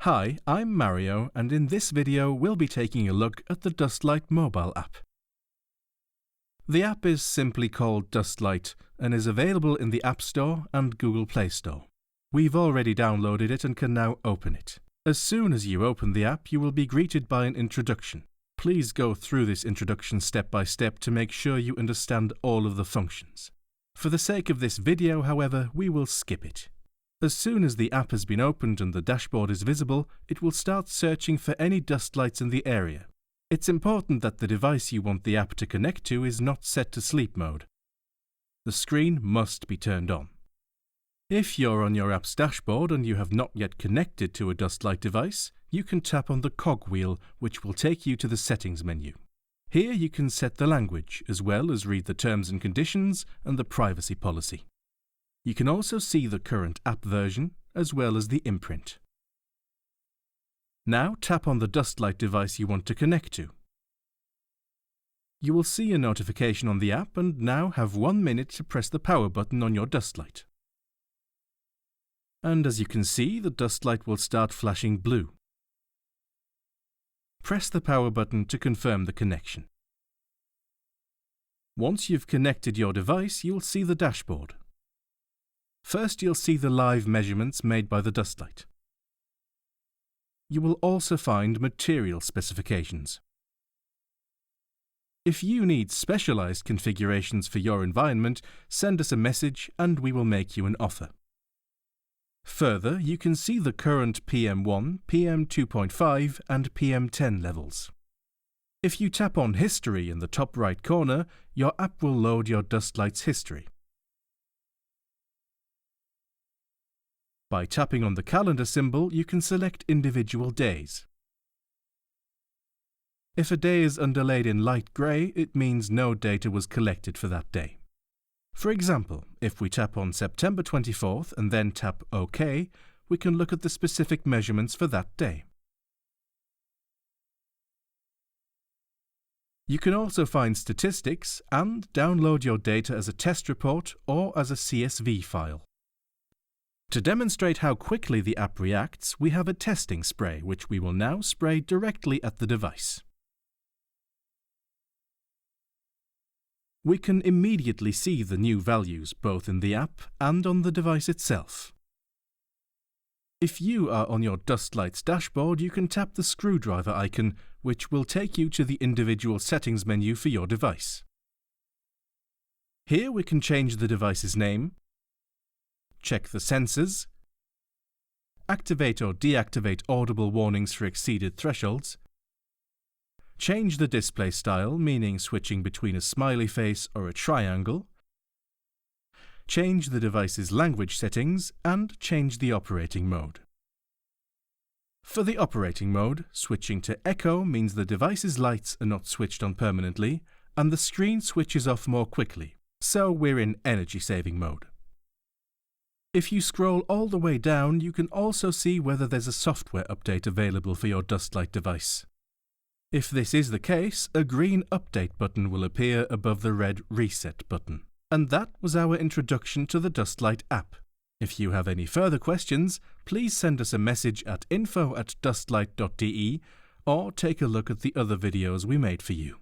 Hi, I'm Mario, and in this video we'll be taking a look at the Dustlight mobile app. The app is simply called Dustlight and is available in the App Store and Google Play Store. We've already downloaded it and can now open it. As soon as you open the app, you will be greeted by an introduction. Please go through this introduction step by step to make sure you understand all of the functions. For the sake of this video, however, we will skip it. As soon as the app has been opened and the dashboard is visible, it will start searching for any dust lights in the area. It's important that the device you want the app to connect to is not set to sleep mode. The screen must be turned on. If you're on your app's dashboard and you have not yet connected to a Dustlight device, you can tap on the cogwheel, which will take you to the settings menu. Here you can set the language, as well as read the terms and conditions and the privacy policy. You can also see the current app version, as well as the imprint. Now tap on the Dustlight device you want to connect to. You will see a notification on the app and now have 1 minute to press the power button on your Dustlight. And as you can see, the Dustlight will start flashing blue. Press the power button to confirm the connection. Once you've connected your device, you'll see the dashboard. First, you'll see the live measurements made by the Dustlight. You will also find material specifications. If you need specialized configurations for your environment, send us a message and we will make you an offer. Further, you can see the current PM1, PM2.5 and PM10 levels. If you tap on History in the top right corner, your app will load your Dustlight's history. By tapping on the calendar symbol, you can select individual days. If a day is underlaid in light grey, it means no data was collected for that day. For example, if we tap on September 24th and then tap OK, we can look at the specific measurements for that day. You can also find statistics and download your data as a test report or as a CSV file. To demonstrate how quickly the app reacts, we have a testing spray, which we will now spray directly at the device. We can immediately see the new values both in the app and on the device itself. If you are on your Dustlight's dashboard, you can tap the screwdriver icon, which will take you to the individual settings menu for your device. Here we can change the device's name, check the sensors, activate or deactivate audible warnings for exceeded thresholds, change the display style, meaning switching between a smiley face or a triangle, change the device's language settings, and change the operating mode. For the operating mode, switching to Echo means the device's lights are not switched on permanently, and the screen switches off more quickly, so we're in energy-saving mode. If you scroll all the way down, you can also see whether there's a software update available for your Dustlight device. If this is the case, a green update button will appear above the red reset button. And that was our introduction to the Dustlight app. If you have any further questions, please send us a message at info@dustlight.de or take a look at the other videos we made for you.